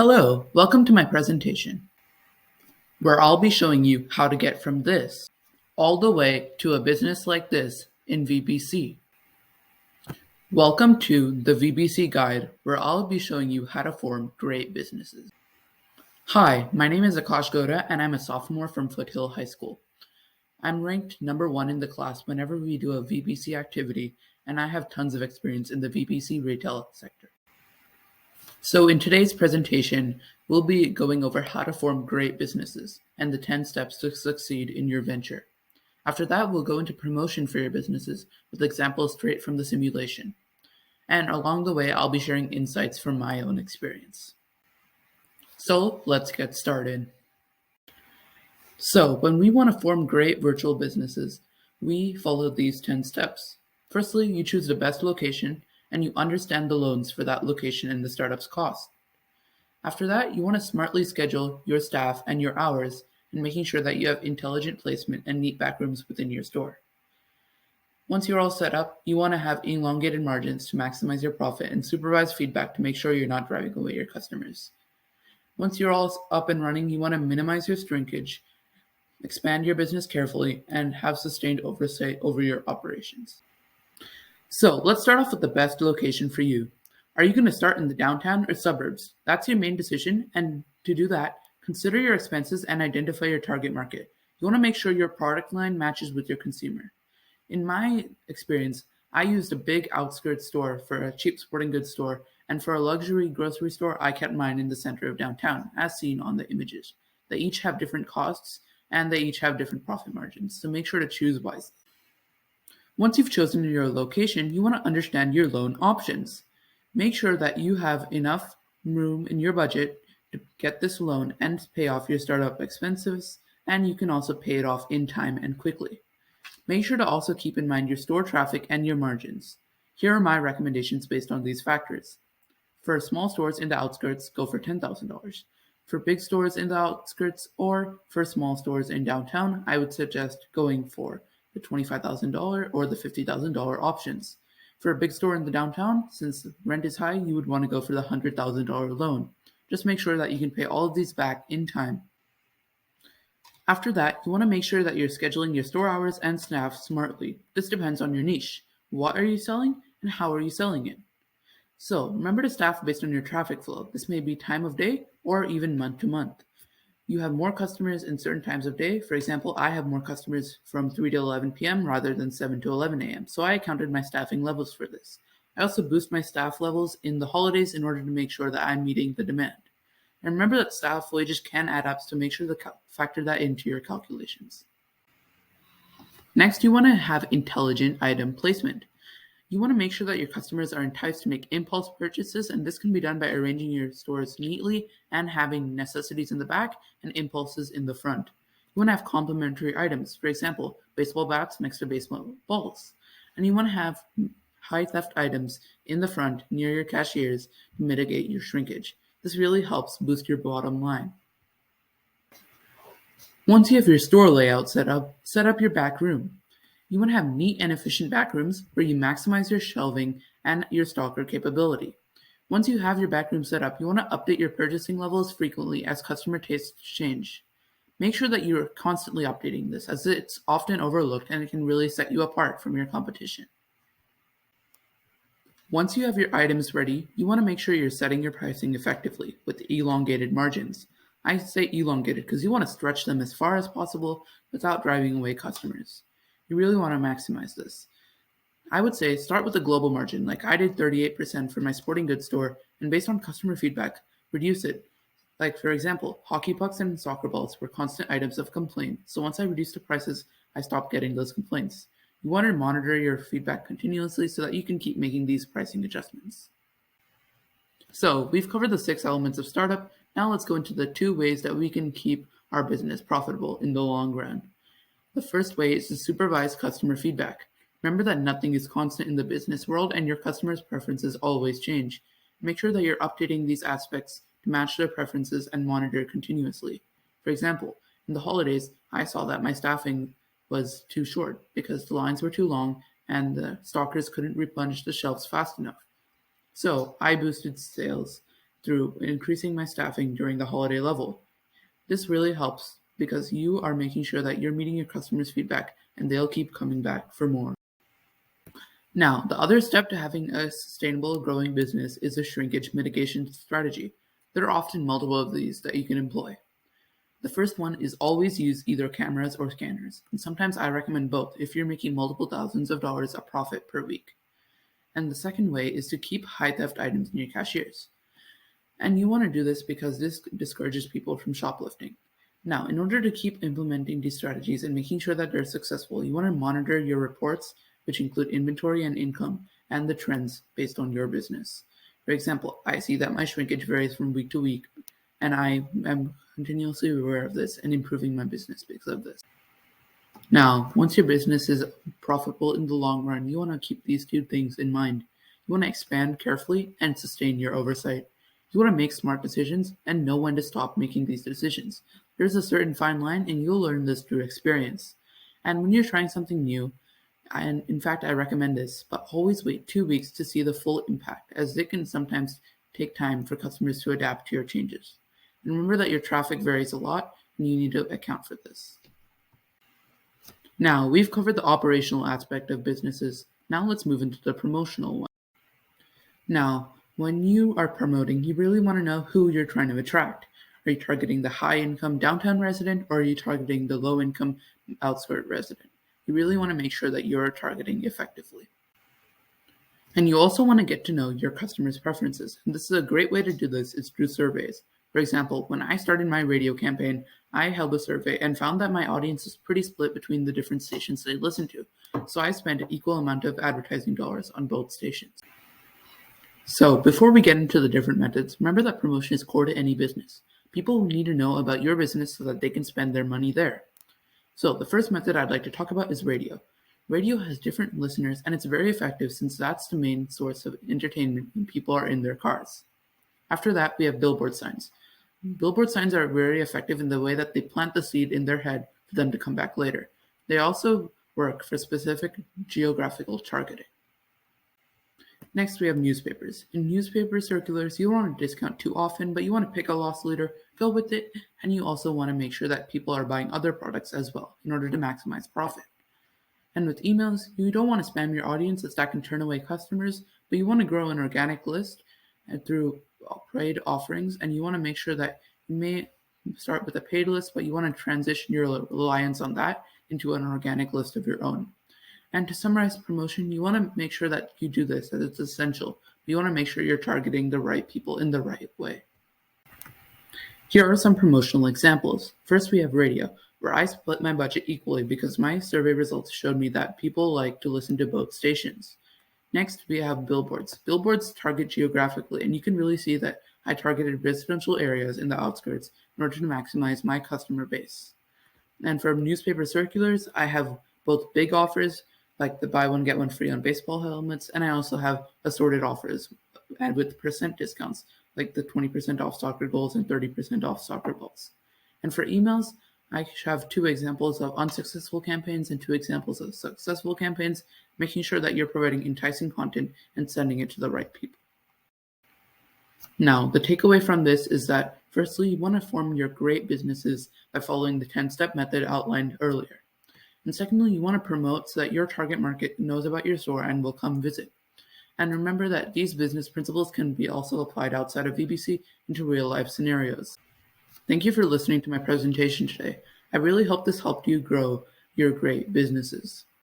Hello, welcome to my presentation, where I'll be showing you how to get from this all the way to a business like this in VBC. Welcome to the VBC guide, where I'll be showing you how to form great businesses. Hi, my name is Akash Goda, and I'm a sophomore from Foothill High School. I'm ranked number 1 in the class whenever we do a VBC activity, and I have tons of experience in the VBC retail sector. So in today's presentation, we'll be going over how to form great businesses and the 10 steps to succeed in your venture. After that, we'll go into promotion for your businesses with examples straight from the simulation. And along the way, I'll be sharing insights from my own experience. So let's get started. So when we want to form great virtual businesses, we follow these 10 steps. Firstly, you choose the best location and you understand the loans for that location and the startup's cost. After that, you want to smartly schedule your staff and your hours and making sure that you have intelligent placement and neat backrooms within your store. Once you're all set up, you want to have elongated margins to maximize your profit and supervised feedback to make sure you're not driving away your customers. Once you're all up and running, you want to minimize your shrinkage, expand your business carefully, and have sustained oversight over your operations. So let's start off with the best location for you. Are you going to start in the downtown or suburbs? That's your main decision, and to do that, consider your expenses and identify your target market. You want to make sure your product line matches with your consumer. In my experience, I used a big outskirts store for a cheap sporting goods store, and for a luxury grocery store, I kept mine in the center of downtown, as seen on the images. They each have different costs, and they each have different profit margins, so make sure to choose wisely. Once you've chosen your location, you want to understand your loan options. Make sure that you have enough room in your budget to get this loan and pay off your startup expenses, and you can also pay it off in time and quickly. Make sure to also keep in mind your store traffic and your margins. Here are my recommendations based on these factors. For small stores in the outskirts, go for $10,000. For big stores in the outskirts or for small stores in downtown, I would suggest going for the $25,000 or the $50,000 options. For a big store in the downtown, since the rent is high, you would want to go for the $100,000 loan. Just make sure that you can pay all of these back in time. After that, you want to make sure that you're scheduling your store hours and staff smartly. This depends on your niche. What are you selling and how are you selling it? So remember to staff based on your traffic flow. This may be time of day or even month to month. You have more customers in certain times of day. For example, I have more customers from 3 to 11 p.m. rather than 7 to 11 a.m. So I accounted my staffing levels for this. I also boost my staff levels in the holidays in order to make sure that I'm meeting the demand. And remember that staff wages can add up, so make sure to factor that into your calculations. Next, you want to have intelligent item placement. You want to make sure that your customers are enticed to make impulse purchases, and this can be done by arranging your stores neatly and having necessities in the back and impulses in the front. You want to have complementary items, for example, baseball bats next to baseball balls. And you want to have high theft items in the front near your cashiers to mitigate your shrinkage. This really helps boost your bottom line. Once you have your store layout set up your back room. You want to have neat and efficient backrooms where you maximize your shelving and your stocker capability. Once you have your backroom set up, you want to update your purchasing levels frequently as customer tastes change. Make sure that you're constantly updating this, as it's often overlooked and it can really set you apart from your competition. Once you have your items ready, you want to make sure you're setting your pricing effectively with elongated margins. I say elongated because you want to stretch them as far as possible without driving away customers. You really want to maximize this. I would say start with a global margin, like I did 38% for my sporting goods store, and based on customer feedback, reduce it. Like for example, hockey pucks and soccer balls were constant items of complaint, so once I reduced the prices, I stopped getting those complaints. You want to monitor your feedback continuously so that you can keep making these pricing adjustments. So we've covered the 6 elements of startup. Now let's go into the 2 ways that we can keep our business profitable in the long run. The first way is to supervise customer feedback. Remember that nothing is constant in the business world and your customers' preferences always change. Make sure that you're updating these aspects to match their preferences and monitor continuously. For example, in the holidays, I saw that my staffing was too short because the lines were too long and the stockers couldn't replenish the shelves fast enough. So I boosted sales through increasing my staffing during the holiday level. This really helps because you are making sure that you're meeting your customers' feedback and they'll keep coming back for more. Now, the other step to having a sustainable growing business is a shrinkage mitigation strategy. There are often multiple of these that you can employ. The first one is always use either cameras or scanners, and sometimes I recommend both if you're making multiple thousands of dollars of profit per week. And the second way is to keep high theft items in your cashiers. And you want to do this because this discourages people from shoplifting. Now, in order to keep implementing these strategies and making sure that they're successful, you want to monitor your reports, which include inventory and income, and the trends based on your business. For example, I see that my shrinkage varies from week to week, and I am continuously aware of this and improving my business because of this. Now, once your business is profitable in the long run, you want to keep these two things in mind. You want to expand carefully and sustain your oversight. You want to make smart decisions and know when to stop making these decisions. There's a certain fine line, and you'll learn this through experience. And when you're trying something new, and in fact, I recommend this, but always wait 2 weeks to see the full impact, as it can sometimes take time for customers to adapt to your changes. And remember that your traffic varies a lot, and you need to account for this. Now, we've covered the operational aspect of businesses. Now let's move into the promotional one. Now, when you are promoting, you really want to know who you're trying to attract. Are you targeting the high-income downtown resident, or are you targeting the low-income outskirt resident? You really want to make sure that you're targeting effectively. And you also want to get to know your customers' preferences. And this is a great way to do this is through surveys. For example, when I started my radio campaign, I held a survey and found that my audience is pretty split between the different stations they listen to. So I spent an equal amount of advertising dollars on both stations. So before we get into the different methods, remember that promotion is core to any business. People need to know about your business so that they can spend their money there. So the first method I'd like to talk about is radio. Radio has different listeners, and it's very effective since that's the main source of entertainment when people are in their cars. After that, we have billboard signs. Billboard signs are very effective in the way that they plant the seed in their head for them to come back later. They also work for specific geographical targeting. Next, we have newspapers. In newspaper circulars, you don't want to discount too often, but you want to pick a loss leader, go with it, and you also want to make sure that people are buying other products as well in order to maximize profit. And with emails, you don't want to spam your audience as that can turn away customers, but you want to grow an organic list through paid offerings, and you want to make sure that you may start with a paid list, but you want to transition your reliance on that into an organic list of your own. And to summarize promotion, you want to make sure that you do this, that it's essential. You want to make sure you're targeting the right people in the right way. Here are some promotional examples. First, we have radio, where I split my budget equally because my survey results showed me that people like to listen to both stations. Next, we have billboards. Billboards target geographically, and you can really see that I targeted residential areas in the outskirts in order to maximize my customer base. And for newspaper circulars, I have both big offers, like the buy one, get one free on baseball helmets, and I also have assorted offers and with percent discounts, like the 20% off soccer goals and 30% off soccer balls. And for emails, I have 2 examples of unsuccessful campaigns and 2 examples of successful campaigns, making sure that you're providing enticing content and sending it to the right people. Now, the takeaway from this is that, firstly, you want to form your great businesses by following the 10-step method outlined earlier. And secondly, you want to promote so that your target market knows about your store and will come visit. And remember that these business principles can be also applied outside of VBC into real-life scenarios. Thank you for listening to my presentation today. I really hope this helped you grow your great businesses.